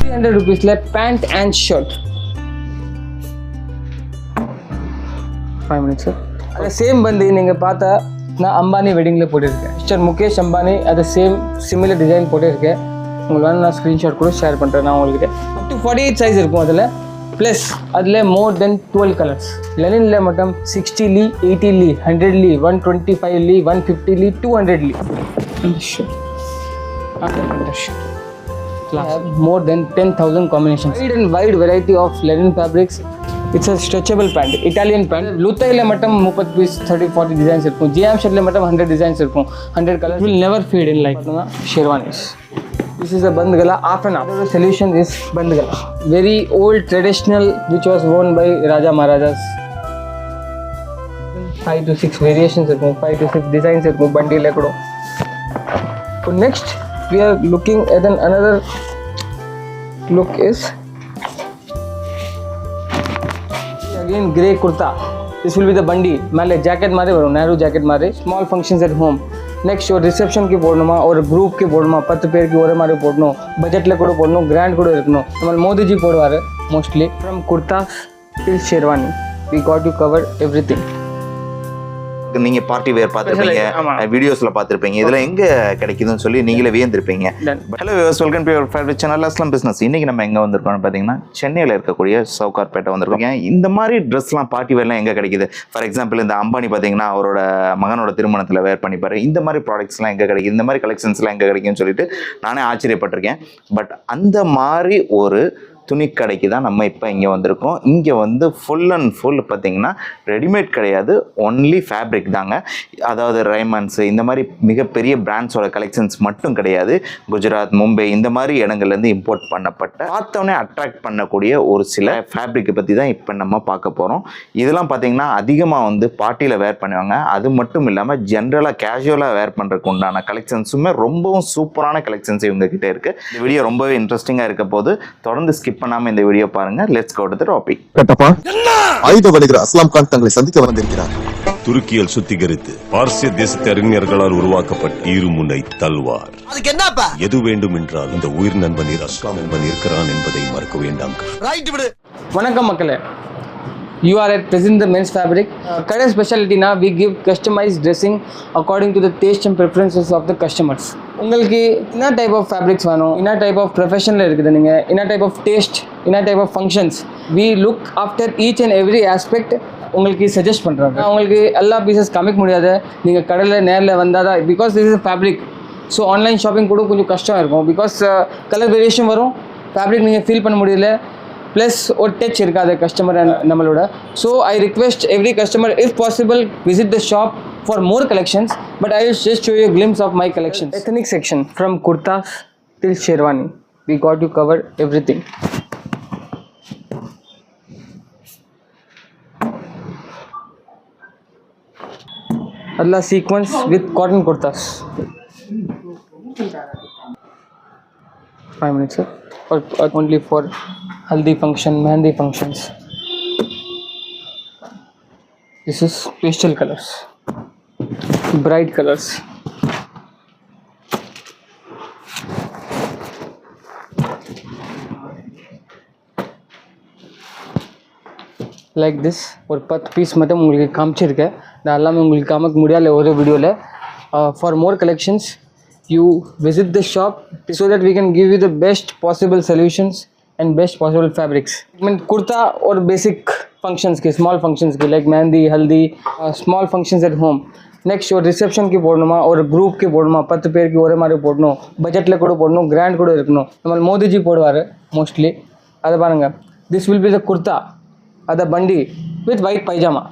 300 rupees pant and shirt. 5 minutes sir. The same bandi neenga paatha na Ambani wedding la potirukken. Mr. Mukesh Ambani at the same similar design potirukken. உங்களுக்கு நான் screenshot கூட share பண்ணுறேன் நான் உங்கள்கிட்ட. up to 48 size இருக்கும் அதில். Plus அதில் மோர் தென் 12 colours. லெனினில் மட்டும் 60 லீ, 80 லீ, 100 லீ, 125 லீ, 150 லீ, 200 லீ. More than 10,000 combinations. Wide variety of linen fabrics. It's a stretchable pant, Italian pant. Luthaiல மட்டும் 30 பீஸ் 30-40 டிசைன்ஸ் இருக்கும். ஜிஎம் ஷர்ட்ல மட்டும் 100 டிசைன்ஸ் இருக்கும். 100 colours will never fade in like sherwanis. This is a bandgala half and half. The solution is bandgala. Very old traditional which was worn by Raja Maharajas. 5 to 6 variations irkum, 5 to 6 designs irkum bandile kudo. So next we are looking at another look is again grey kurta. This will be the bandi. Male jacket mare varum, narrow jacket mare. Small functions at home. Next ஒரு ரிசப்ஷனுக்கு போடணுமா, ஒரு குரூப்க்கு போடணுமா, 10 பேருக்கு ஒரே மாதிரி போடணும், பட்ஜெட்டில் கூட போடணும், கிராண்ட் கூட இருக்கணும். நம்ம மோதிஜி போடுவார் mostly. From kurtas till sherwani we got to cover everything. நீங்க பார்ட்டி வேர் பார்த்திருப்பீங்க, வீடியோஸ்ல பார்த்திருப்பீங்க, இதெல்லாம் எங்க கிடைக்குதுன்னு சொல்லி நீங்களே வியந்திருப்பீங்க. Hello viewers, welcome to your favourite channel Aslam business. இன்னைக்கு நம்ம எங்க வந்திருக்கோம்னு பாத்தீங்கன்னா சென்னையில இருக்கக்கூடிய சவுகார்பேட்டை வந்திருக்கோம். இந்த மாதிரி ட்ரெஸ்லாம் பார்ட்டி வேர்லாம் எங்க கிடைக்குது? ஃபார் எக்ஸாம்பிள் இந்த அம்பானி பாத்தீங்கன்னா அவரோட மகனோட திருமணத்துல வேர் பண்ணிப்பாரு. இந்த மாதிரி ப்ராடக்ட்ஸ்லாம் எங்க கிடைக்குது, இந்த மாதிரி கலெக்ஷன்ஸ்லாம் எங்க கிடைக்குன்னு சொல்லிட்டு நானே ஆச்சரியப்பட்டிருக்கேன். பட் அந்த மாதிரி ஒரு துணி கடைக்கு தான் நம்ம இப்போ இங்கே வந்திருக்கோம். இங்கே வந்து ஃபுல் அண்ட் ஃபுல் பார்த்திங்கன்னா ரெடிமேட் கிடையாது, ஒன்லி ஃபேப்ரிக் தாங்க. அதாவது ரைமண்ட்ஸு இந்த மாதிரி மிகப்பெரிய பிராண்ட்ஸோட கலெக்ஷன்ஸ் மட்டும் கிடையாது. குஜராத், மும்பை இந்த மாதிரி இடங்கள்லேருந்து இம்போர்ட் பண்ணப்பட்ட பார்த்தோன்னே அட்ராக்ட் பண்ணக்கூடிய ஒரு சில ஃபேப்ரிக்கை பற்றி தான் இப்போ நம்ம பார்க்க போகிறோம். இதெல்லாம் பார்த்திங்கன்னா அதிகமாக வந்து பார்ட்டியில் வேர் பண்ணுவாங்க. அது மட்டும் இல்லாமல் ஜென்ரலாக கேஷுவலாக வேர் பண்ணுறதுக்கு உண்டான கலெக்ஷன்ஸுமே ரொம்பவும் சூப்பரான கலெக்ஷன்ஸ் இவங்ககிட்ட இருக்குது. இந்த வீடியோ ரொம்பவே இன்ட்ரெஸ்டிங்காக இருக்க போது தொடர்ந்து ஸ்கிப் பண்ணாம இந்த வீடியோ பாருங்க. Let's go to the topic. Kattappa ஆயுத வணிகர் அஸ்லாம் கான் தங்களை சந்திக்க வந்திருக்கிறார். துருக்கியில் சுத்திகரித்து பார்சிய தேசத்து அறிஞர்களால் உருவாக்கப்பட்ட இருமுனை தல்வார். அதுக்கு என்னப்பா? எது வேண்டும் என்றால் இந்த உயிர் நண்பன் அஸ்லாம் நண்பன் இருக்கிறான் என்பதை மறக்க வேண்டாம். ரைட் விடு. வணக்கம் மக்களே. You are at present the men's fabric. Current specialty na we give customized dressing according to the taste and preferences of the customers. உங்களுக்கு என்ன டைப் ஆஃப் ஃபேப்ரிக்ஸ் வேணும், என்ன டைப் ஆஃப் ப்ரொஃபஷனில் இருக்குது, நீங்கள் என்ன டைப் ஆஃப் டேஸ்ட், என்ன type of functions, we look after each and every aspect உங்களுக்கு suggest பண்ணுறாங்க. உங்களுக்கு எல்லா பீசஸ் காமிக்க முடியாது, நீங்கள் கடையில் நேரில் வந்தால் தான். Because this is fabric. So online shopping கூட கொஞ்சம் கஷ்டம் இருக்கும். பிகாஸ் கலர் வேரியேஷன் வரும், ஃபேப்ரிக் நீங்கள் ஃபீல் பண்ண முடியல, ப்ளஸ் ஒரு டச் இருக்காது கஸ்டமர் நம்மளோட. So I request every customer if possible visit the shop for more collections. But I will just show you glimpse of my collections. Ethnic section from kurtas till sherwani we got to cover everything. Allah sequence with cotton kurtas. 5 minutes sir. Or only for haldi function, mehndi functions. This is pastel colors, bright colors. Like this ஒரு 10 piece மட்டும் உங்களுக்கு காமிச்சிருக்கேன். நான் எல்லாமே உங்களுக்கு காமிக்க முடியல ஒரு வீடியோவில். For more collections you visit the shop so that we can give you the best possible solutions and best possible fabrics. I mean kurta or basic functions ke, small functions ke like mehndi, haldi, small functions at home. Next ஒரு ரிசப்ஷனுக்கு போடணுமா, ஒரு குரூப்க்கு போடணுமா, 10 பேருக்கு ஒரே மாதிரி போடணும், பட்ஜெட்டில் கூட போடணும், கிராண்ட் கூட இருக்கணும். நம்ம மோதிஜி போடுவார் மோஸ்ட்லி. அதை பாருங்கள். This will be the kurta, அது bandi with white pyjama.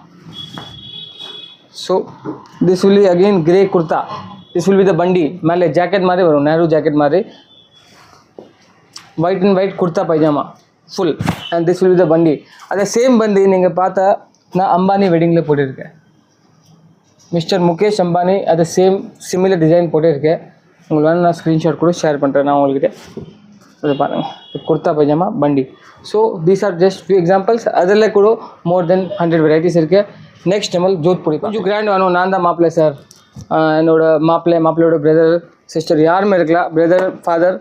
So this will be again grey kurta. This will be the bandi. மேலே ஜாக்கெட் மாதிரி வரும், நேரோ ஜாக்கெட் மாதிரி, white and white kurta pyjama full. And this will be the bandi. அதை same பண்டி நீங்கள் பார்த்தா நான் அம்பானி வெட்டிங்கில் போட்டிருக்கேன். மிஸ்டர் முகேஷ் அம்பானி அதை சேம் சிமிலர் டிசைன் போட்டிருக்கேன். உங்களுக்கு வேணும் நான் ஸ்க்ரீன்ஷாட் கூட ஷேர் பண்ணுறேன் நான் உங்கள்கிட்ட. அதை பாருங்கள், குர்தா பைஜாமா பண்டி. So these are just few examples. அதில் கூட மோர் தென் 100 வெரைட்டிஸ் இருக்குது. நெக்ஸ்ட் நம்ம ஜோத்பூரி கொஞ்சம் கிராண்ட் வேணும். நான் தான் மாப்பிள்ளை சார், என்னோட மாப்பிள்ளையோட பிரதர் சிஸ்டர் யாருமே இருக்கலாம், பிரதர் ஃபாதர்,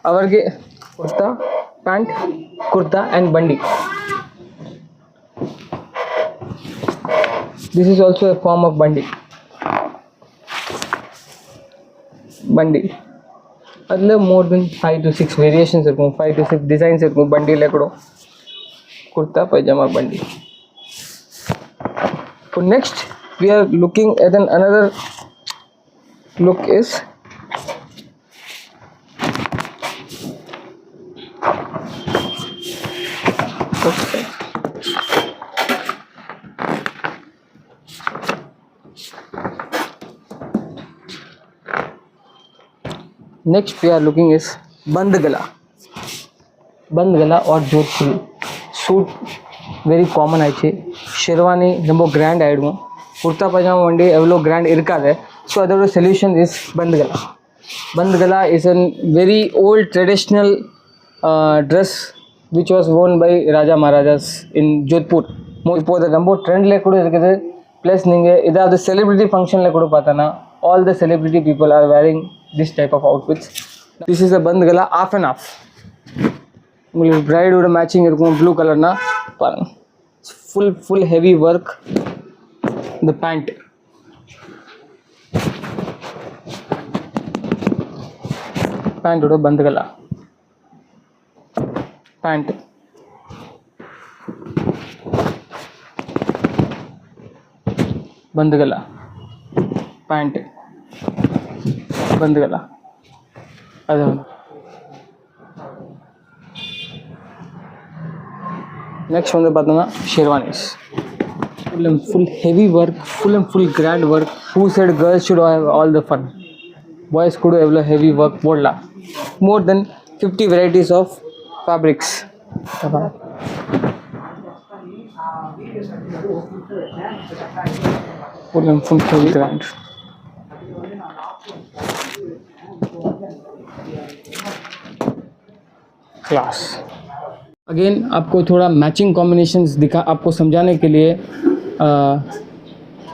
அவருக்கு kurta pant, kurta and bandi. This is also a form of bandi. அதில் more than 5 to 6 வேரியேஷன்ஸ் இருக்கும், 5 to 6 டிசைன்ஸ் இருக்கும் பண்டியில் கூட. குர்தா பைஜாமா பண்டி. So next we are looking at another look is next we are looking is बंद गला और जोधपुरी suit very common ஆயிடுச்சு. ஷெர்வானி ரொம்ப கிராண்ட் ஆகிடும். குர்தா பைஜாமா வண்டி எவ்வளோ கிராண்ட் இருக்காது. ஸோ அதோட solution is bandhgala is an very old traditional dress which was worn by raja maharajas in Jodhpur. இப்போது ரொம்ப ட்ரெண்டில் கூட இருக்குது. ப்ளஸ் நீங்கள் ஏதாவது செலிப்ரிட்டி ஃபங்க்ஷனில் கூட பார்த்தோன்னா all the celebrity people are wearing this type of outfits. This is a bandhgala off and off. உங்களுக்கு ப்ரைடோட மேட்சிங் இருக்கும். ப்ளூ கலர்னால் பாருங்கள், ஃபுல் ஹெவி ஒர்க். இந்த பேண்ட்டோட பந்துகலா பேண்ட். பந்துகலா பேண்ட் பந்துகலா. அது next வந்து பார்த்தோம்னா ஷெர்வானிஸ். full heavy work, full grand work. Who said girls should have all the fun? Boys could have heavy work போடலாம். More than 50 varieties of fabrics. full heavy grand. Class. Again आपको थोड़ा matching combinations आपको समझाने के लिए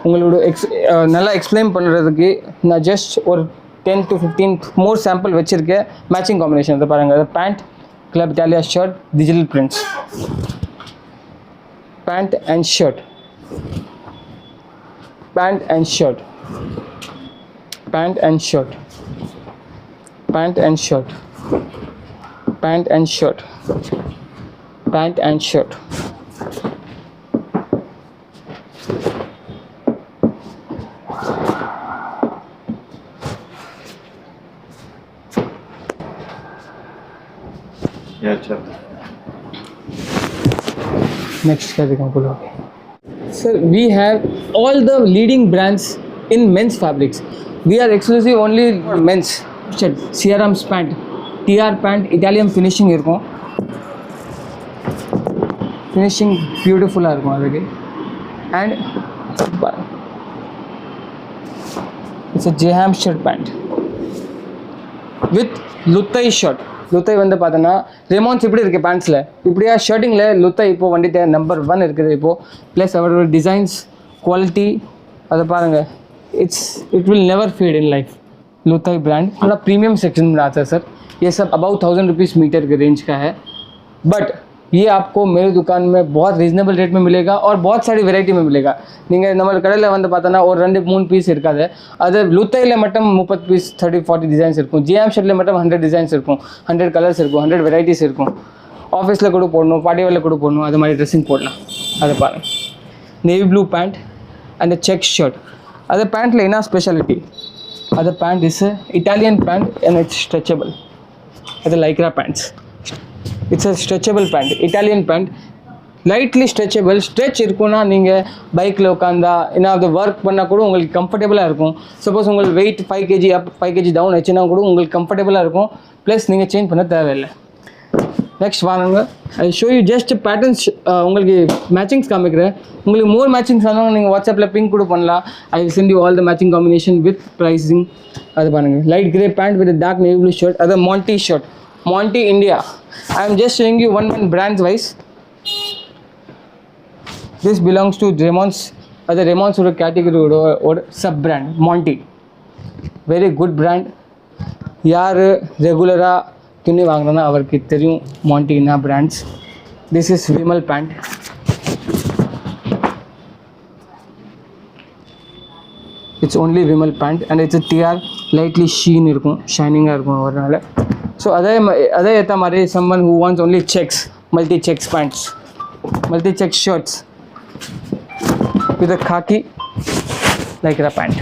உங்களோட நல்லா explain பண்ணுறதுக்கு நான் ஜஸ்ட் ஒரு 10 to 15 மோர் சாம்பிள் வச்சுருக்கேன். மேட்சிங் காம்பினேஷன் அதை பாருங்கள். அது pant, club Italia shirt, digital prints. Pant and shirt, pant and shirt, pant and shirt, pant and shirt, pant and shirt, pant and shirt. Next क्या दिखाऊं बोलो. Sir, we have all the leading brands in men's fabrics. We are exclusive only men's shirt. CRM's pant, TR pant, Italian finishing இருக்கும். Finishing பியூட்டிஃபுல்லாக இருக்கும் அதுக்கு. And it's a ஜெஹாம் shirt pant with Luthai shirt. Luthai வந்து பார்த்தோன்னா ரெமான்ஸ் இப்படி இருக்குது பேண்ட்ஸில். இப்படியா ஷர்ட்டிங்கில் லுத்தை இப்போது வண்டிட்டு நம்பர் 1 இருக்குது இப்போது. ப்ளஸ் அவரோட டிசைன்ஸ் குவாலிட்டி அதை பாருங்கள். It will never fade in life. Luthai brand थोड़ा प्रीमियम सेक्शन में आता है सर. ये सब अबाउट 1000 रुपीज़ मीटर के रेंज का है. बट ये आपको मेरी दुकान में बहुत रीजनेबल रेट में मिलेगा और बहुत सारी वेराइटी में मिलेगा. நீங்கள் நம்ம கடையில் வந்து பார்த்தோன்னா ஒரு 2-3 பீஸ் இருக்காது. அது லுத்தையில் மட்டும் 30 பீஸ் 30-40 டிசைன்ஸ் இருக்கும். ஜிஎம் ஷர்ட்டில் மட்டும் 100 டிசைன்ஸ் இருக்கும், 100 கலர்ஸ் இருக்கும், 100 வெரைட்டிஸ் இருக்கும். ஆஃபீஸில் கூட போடணும், பார்ட்டி வேரில் கூட போடணும், அது மாதிரி ட்ரெஸ்ஸிங் போடலாம். அதை பாருங்கள். Navy blue pant and check shirt. அது பேண்ட்டில் என்ன ஸ்பெஷாலிட்டி? அது pant is Italian pant and it's stretchable. அது Lycra pants. It's a stretchable pant, Italian pant, lightly stretchable. Stretch இருக்குன்னா நீங்கள் பைக்கில் உட்காந்தா ஏதாவது ஒர்க் பண்ணால் கூட உங்களுக்கு கம்ஃபர்டபுளாக இருக்கும். சப்போஸ் உங்களுக்கு வெயிட் 5 kg அப் 5 kg டவுன் ஆச்சுன்னா கூட உங்களுக்கு கம்ஃபர்டபுளாக இருக்கும். ப்ளஸ் நீங்கள் சேஞ்ச் பண்ண தேவையில்லை. நெக்ஸ்ட் வாங்க, I show you just patterns. உங்களுக்கு மேட்சிங்ஸ் காமிக்கிறேன். உங்களுக்கு மோர் மேட்சிங்ஸ் வேணும் நீங்கள் வாட்ஸ்அப்பில் பிங்க் கூட பண்ணலாம். I will send you all the matching combination with pricing. அது பாருங்கள், light grey pant with dark navy blue shirt. அது Monti shirt, Monti India. I am just showing you one brands wise. This belongs to Raymond's. Other Raymond's or category or sub brand Monty. Very good brand. यार रेगुलरा துணி வாங்குறேன்னா அவருக்கு தெரியும் மாண்டி என்ன brands. This is Vimal pant. It's only Vimal pant and it's DR lightly sheen இருக்கும், ஷைனிங்காக இருக்கும் வரனால. ஸோ அதே ஏற்ற மாதிரி someone who wants only checks, multi checks pants, multi check shirts with a khaki like a pant,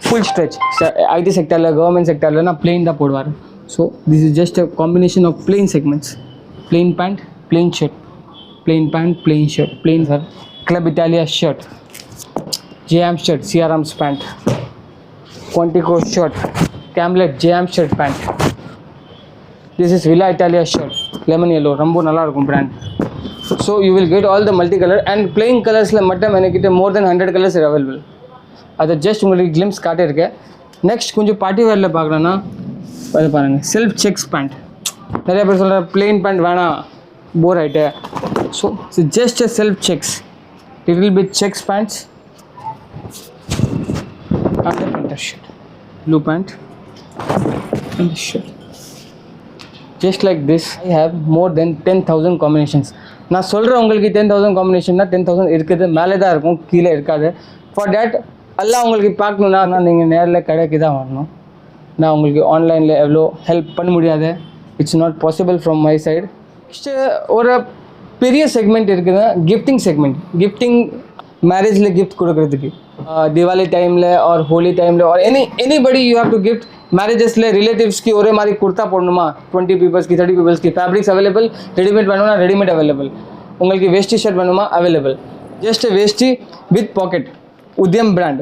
full stretch. IT செக்டரில் government செக்டரில் நான் plain தான் போடுவார். So this is just a combination of plain segments, plain pant, plain shirt, plain pant, plain shirt, plain sir, Club Italia shirt, JM shirt, CRM's pant, Quantico shirt, Camlet JM shirt pant. This is Villa Italia shirt, lemon yellow, ரொம்ப நல்லா இருக்கும் brand. So you will get all the multicolor and plain colorsல மட்டும் எனக்கிட்ட more than 100 colors are available. அதை just உங்களுக்கு glimpse காட்டியிருக்கேன். Next கொஞ்சம் party வேரில் பார்க்கணுன்னா அது பாருங்கள், செல்ஃப் செக்ஸ் பேண்ட். நிறைய பேர் சொல்கிற பிளெயின் பேண்ட் வேணாம், போர் ஆகிட்டு. So it's just a self checks, little bit checks pants and the printer shirt, blue pant and the shirt. Just like this, I have more than 10,000 combinations. நான் சொல்கிறேன் உங்களுக்கு 10,000 காம்பினேஷன்னா 10,000 இருக்குது, மேலே தான் இருக்கும், கீழே இருக்காது. ஃபார் டேட் எல்லாம் உங்களுக்கு பார்க்கணுன்னா நீங்கள் நேரில் கடைக்கு தான் வரணும். நான் உங்களுக்கு ஆன்லைனில் எவ்வளோ ஹெல்ப் பண்ண முடியாது. It's not possible from my side. ஒரு பெரிய செக்மெண்ட் இருக்குதுன்னா கிஃப்டிங் செக்மெண்ட். கிஃப்டிங் மேரேஜில் கிஃப்ட் கொடுக்குறதுக்கு, திவாலி டைமில் ஆர் ஹோலி டைமில் or anybody you have to gift. மேரேஜஸில் ரிலேட்டிவ்ஸ்க்கு ஒரே மாதிரி குர்த்தா போடணுமா, 20 பீப்புள்ஸ்க்கு 30 பீப்புள்ஸ்க்கு ஃபேப்ரிக்ஸ் அவைலபிள். ரெடிமேட் வேணும்னா ரெடிமேட் அவைலபிள். உங்களுக்கு வேஷ்டி ஷர்ட் வேணுமா available. Just veshti with pocket, Udyam brand.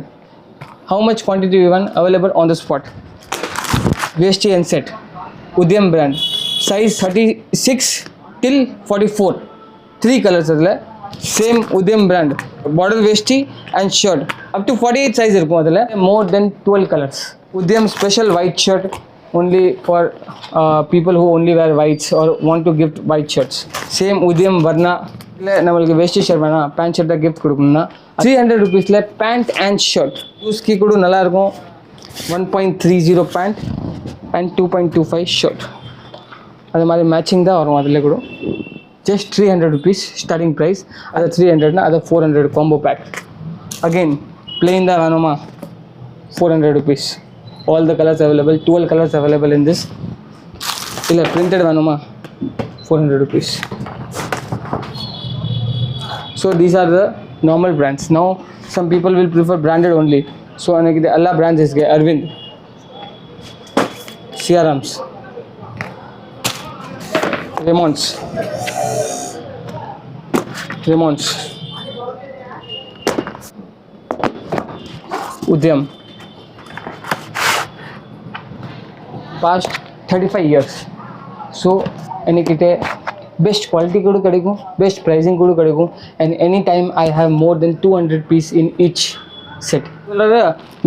How much quantity you want available on the spot. Vesti and set, Udyam brand, size 36 till 44, 3 colors adla, same Udyam brand, border vesti and shirt up to 48 size irukkum adla, more than 12 colors. Udyam special white shirt only for people who only wear whites or want to gift white shirts. Same Udyam varna இல்லை நம்மளுக்கு வேஷ்டி shirt வேணாம், pant ஷர்ட்டாக gift கொடுக்கணும்னா 300 rupeesல pant and shirt. யூஸ்க்கு கூட நல்லாயிருக்கும். 1.30 pant and 2.25 shirt. அது மாதிரி matching தான் வரும் அதில் கூட. Just 300 rupees starting price. அது 300னா அது 400 காம்போ பேக். அகெயின் பிளெயின் தான் வேணுமா 400 rupees. All the colours available, 12 colours available in this. இல்லை பிரிண்டட் வேணுமா 400 rupees. So these are the normal brands. Now some people will prefer branded only. So anaki the alla brands is ge Arvind, CRM's, Raymond's, Udyam. Past 35 years. So aniki best quality கூட கிடைக்கும், best pricing கூட கிடைக்கும். And any time I have more than 200 piece in each set.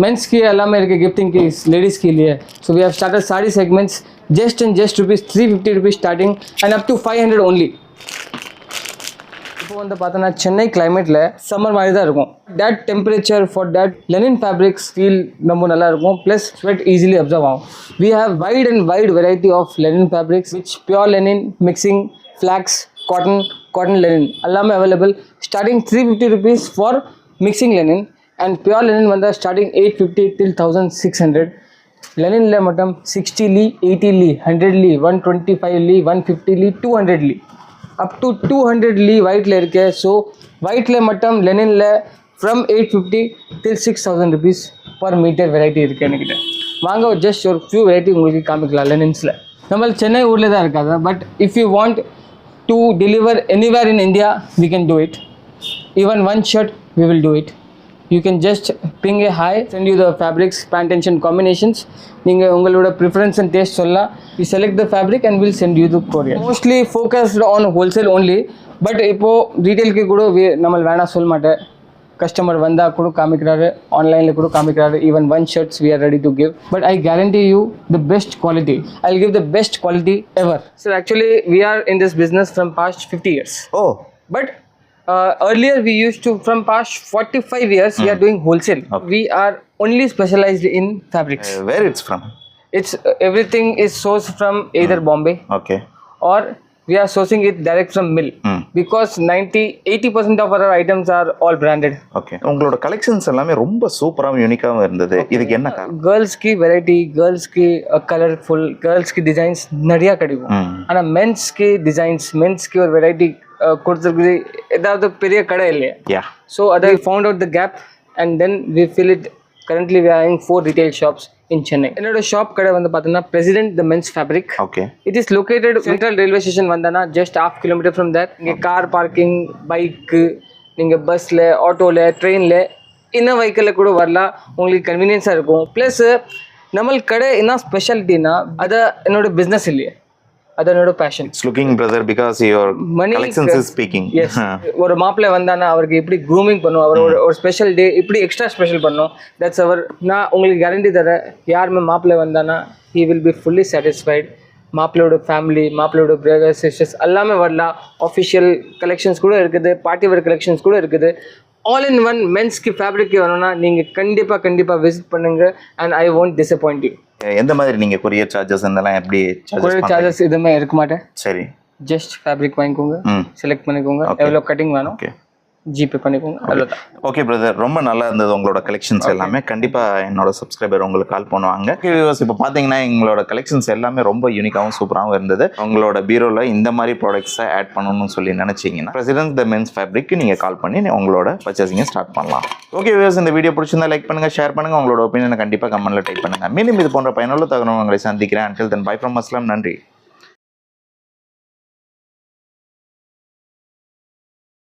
மென்ஸ்க்கு எல்லாமே இருக்குது, கிஃப்டிங்க்கு, லேடிஸ்க்கு இல்லையே. So we have started sari segments just and just rupees 350 rupees starting and up to 500 only. இப்போ வந்து பார்த்தோன்னா சென்னை கிளைமேட்டில் சம்மர் மாதிரி தான் இருக்கும். That temperature for that linen fabrics feel ரொம்ப நல்லா இருக்கும். ப்ளஸ் ஸ்வெட் ஈஸிலி அப்சர்வ் ஆகும். We have wide variety of linen fabrics which pure linen mixing flax, cotton linen எல்லாமே available. Starting 350 rupees for mixing linen and pure linen வந்து starting 850 till 1600. லெனின்ல மட்டும் 60 லீ, 80 லீ, 100 லீ, 125 லீ, 150 லீ, 200 லீ, up to 200 லீ ஒயிட்ல இருக்கு. So ஒயிட்ல மட்டும் லெனின்ல from 850 till 6000 rupees per meter variety இருக்குது என்கிட்ட. வாங்க just ஒரு few variety உங்களுக்கு காமிக்கலாம் லெனின்ஸில். நம்ம சென்னை ஊரில் தான் இருக்காது. But if you want to deliver anywhere in India, we can do it. Even one shirt, we will do it. You can just ping a hi, send you the fabrics, pant and shirt combinations. நீங்கள் உங்களோட preference and taste சொல்லலாம். You select the fabric and we'll send you the courier. Mostly focused on wholesale only. But இப்போது ரீட்டெயிலுக்கு கூட நம்ம வேணாம் சொல்ல மாட்டேன். Customer வந்தால் கூட காமிக்கிறாரு, ஆன்லைனில் கூட காமிக்கிறாரு. Even one shirts we are ready to give. But I guarantee you the best quality. I will give the best quality ever. Sir actually we are in this business from past 50 years. Oh. But earlier we used to, from past 45 years, we are doing wholesale. Okay. We are only specialized in fabrics. Where it's from? It's everything is sourced from either Bombay okay or we are sourcing it direct from mill because 80% of our items are all branded. Okay உங்களோட collections எல்லாமே ரொம்ப சூப்பராகவும் யூனிக்காகவும் இருந்தது. இதுக்கு என்ன காரணம்? Girls ki variety, girls ki colorful, girls ki designs நிறைய கிடைக்கும். ஆனா men's ki designs, men's ki ஒரு variety கொடுத்துருக்கு ஏதாவது பெரிய கடை இல்லையா. யா So I found out the gap and then we fill it. Currently we are having 4 retail shops in Chennai. என்னோட ஷாப் கடை வந்து பார்த்தீங்கன்னா President the Men's Fabric. Okay It is located Central Railway Station வந்தானா just half kilometer from there. இங்கே car parking, bike, நீங்கள் பஸ்ஸில், ஆட்டோவில், ட்ரெயினில் இன்ன வெஹிக்கிளில் கூட வரலாம். உங்களுக்கு கன்வீனியன்ஸாக இருக்கும். ப்ளஸ் நம்ம கடை என்ன ஸ்பெஷாலிட்டினா அதை என்னோட பிஸ்னஸ் இல்லையே, அது என்னோட passion. It's looking brother because your collections is speaking. Yes, ஒரு மாப்பிள்ளை வந்தானா அவருக்கு எப்படி க்ரூமிங் பண்ணும், அவர் ஒரு ஸ்பெஷல் டே இப்படி எக்ஸ்ட்ரா ஸ்பெஷல் பண்ணும். தட்ஸ் அவர். நான் உங்களுக்கு கேரண்டி தரேன், யாருமே மாப்பிள்ளை வந்தானா he will be fully satisfied. மாப்பிள்ளையோட ஃபேமிலி, மாப்பிள்ளையோட பிரதர்ஸ் சிஸ்டர்ஸ் எல்லாமே வரலாம். ஆஃபிஷியல் கலெக்ஷன்ஸ் கூட இருக்குது, பார்ட்டி வேர் கலெக்ஷன்ஸ் கூட இருக்குது. ஆல் இன் ஒன் மென்ஸ்க்கு ஃபேப்ரிக் வரணும்னா நீங்கள் கண்டிப்பாக விசிட் பண்ணுங்கள் and I won't disappoint you. எந்த மாதிரி நீங்க கொரியர் சார்ஜஸ் இதெல்லாம் எப்படி சார்ஜஸ் எதுவுமே இருக்க மாட்டேன். சரி, ஜஸ்ட் ஃபேப்ரிக் வாங்கிக்கோங்க, செலக்ட் பண்ணிக்கோங்க, எவ்வளோ கட்டிங் வேணும் ஓகே ஜிபே பண்ணிக்கோங்க, அவ்வளோதான். ஓகே பிரதர், ரொம்ப நல்லா இருந்தது உங்களோட கலெக்ஷன்ஸ் எல்லாமே. கண்டிப்பா என்னோட சப்ஸ்கிரைபர் உங்களுக்கு கால் பண்ணுவாங்க. இப்போ பார்த்தீங்கன்னா எங்களோட கலெக்ஷன்ஸ் எல்லாமே ரொம்ப யூனிக்காகவும் சூப்பராகவும் இருந்தது. உங்களோட பீரோல இந்த மாதிரி ப்ராடக்ட்ஸை ஆட் பண்ணணும்னு சொல்லி நினைச்சீங்கன்னா President the Men's Fabric நீங்க கால் பண்ணி உங்களோட பர்ச்சேசிங்கை ஸ்டார்ட் பண்ணலாம். ஓகே வியூவர்ஸ், இந்த வீடியோ பிடிச்சிருந்தா லைக் பண்ணுங்க, ஷேர் பண்ணுங்க, உங்களோட ஒப்பீனியனை கண்டிப்பா கமெண்ட்ல டைப் பண்ணுங்க. மீண்டும் இது போன்ற பயனுள்ள தகவல்களை சந்திக்கிறேன். Until then, bye from Aslam. நன்றி.